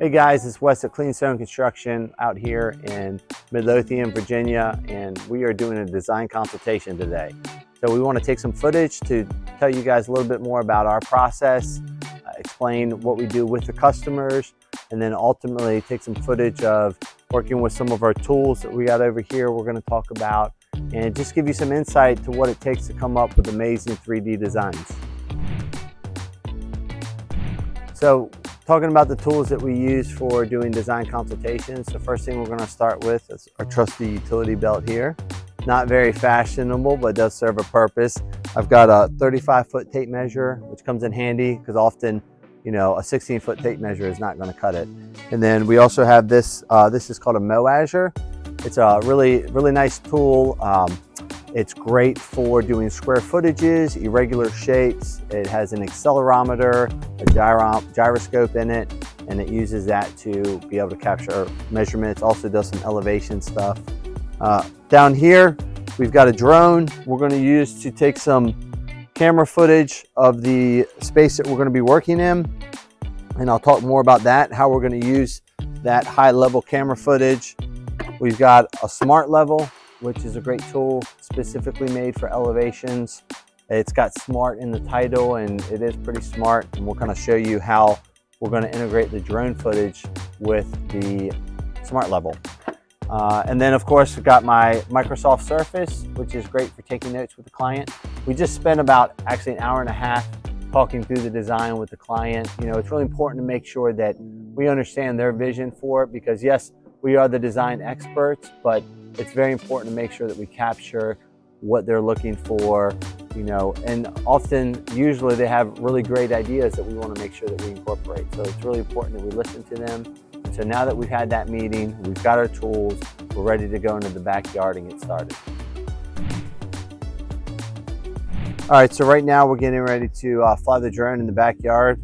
Hey guys, it's Wes at Clean Stone Construction out here in Midlothian, Virginia, and we are doing a design consultation today. So we want to take some footage to tell you guys a little bit more about our process, explain what we do with the customers, and then ultimately take some footage of working with some of our tools that we got over here we're going to talk about, and just give you some insight to what it takes to come up with amazing 3D designs. So talking about the tools that we use for doing design consultations, the first thing we're going to start with is our trusty utility belt here. Not very fashionable, but does serve a purpose. I've got a 35-foot tape measure, which comes in handy because often, you know, a 16-foot tape measure is not going to cut it. And then we also have this. This is called a moasure. It's a really nice tool. It's great for doing square footages, irregular shapes. It has an accelerometer, a gyroscope in it, and it uses that to be able to capture measurements. Also does some elevation stuff. Down here, we've got a drone we're going to use to take some camera footage of the space that we're going to be working in. And I'll talk more about that, how we're going to use that high-level camera footage. We've got a smart level, which is a great tool specifically made for elevations. It's got smart in the title and it is pretty smart, and we'll kind of show you how we're going to integrate the drone footage with the smart level. And then of course we've got my Microsoft Surface, which is great for taking notes with the client. We just spent about actually an hour and a half talking through the design with the client. You know, it's really important to make sure that we understand their vision for it, because yes, we are the design experts, but it's very important to make sure that we capture what they're looking for, you know, and often, usually they have really great ideas that we want to make sure that we incorporate. So it's really important that we listen to them. And so now that we've had that meeting, we've got our tools, we're ready to go into the backyard and get started. All right, so right now we're getting ready to fly the drone in the backyard,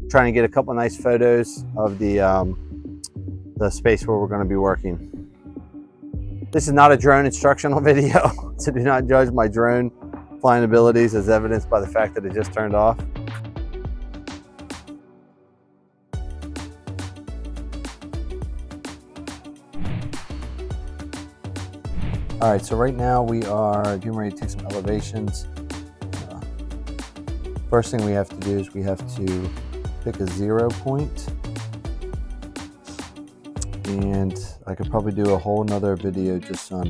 trying to get a couple nice photos of the space where we're going to be working. This is not a drone instructional video, so do not judge my drone flying abilities as evidenced by the fact that it just turned off. All right, so right now we are getting ready to take some elevations. First thing we have to do is we have to pick a 0 point. And I could probably do a whole nother video just on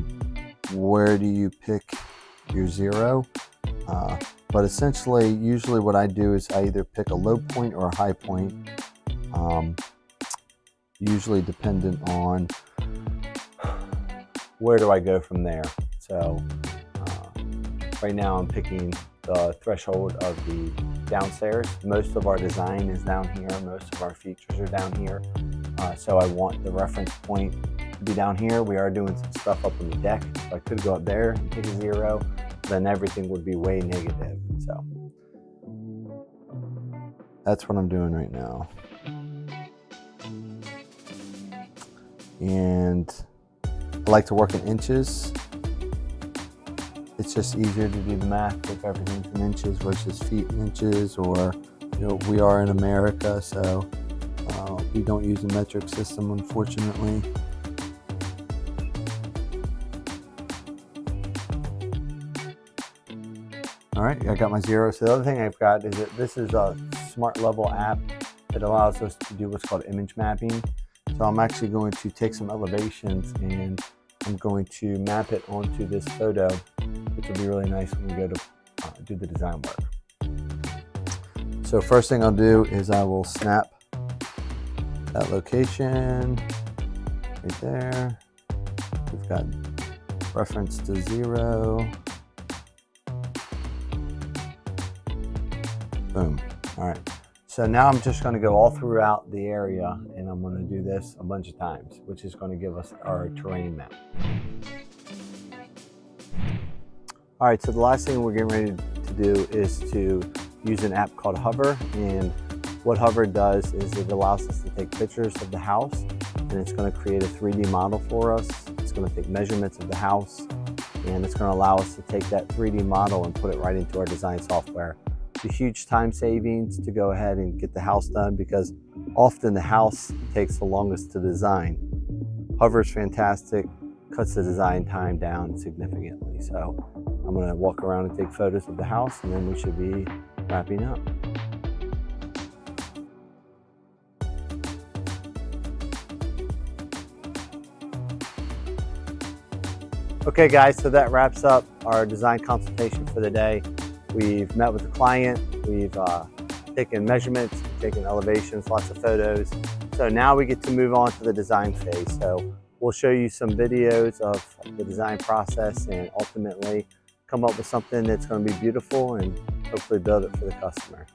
where do you pick your 0. But essentially, usually what I do is I either pick a low point or a high point, usually dependent on where do I go from there. So right now I'm picking the threshold of the downstairs. Most of our design is down here. Most of our features are down here. So I want the reference point to be down here. We are doing some stuff up on the deck. So I could go up there and pick a 0, then everything would be way negative. So that's what I'm doing right now. And I like to work in inches. It's just easier to do the math if everything's in inches versus feet in inches, or, you know, we are in America, so we don't use a metric system, unfortunately. All right, I got my 0. So the other thing I've got is that this is a smart level app that allows us to do what's called image mapping. So I'm actually going to take some elevations and I'm going to map it onto this photo, which will be really nice when we go to do the design work. So first thing I'll do is I will snap that location right there. We've got reference to 0. Boom. All right. So now I'm just going to go all throughout the area, and I'm going to do this a bunch of times, which is going to give us our terrain map. All right, so the last thing we're getting ready to do is to use an app called Hover, and what Hover does is it allows us to take pictures of the house, and it's going to create a 3D model for us. It's going to take measurements of the house, and it's going to allow us to take that 3D model and put it right into our design software. It's a huge time savings to go ahead and get the house done, because often the house takes the longest to design. Hover's fantastic, cuts the design time down significantly. So I'm gonna walk around and take photos of the house, and then we should be wrapping up. Okay guys, so that wraps up our design consultation for the day. We've met with the client, we've taken measurements, taken elevations, lots of photos. So now we get to move on to the design phase. So we'll show you some videos of the design process and ultimately come up with something that's going to be beautiful and hopefully build it for the customer.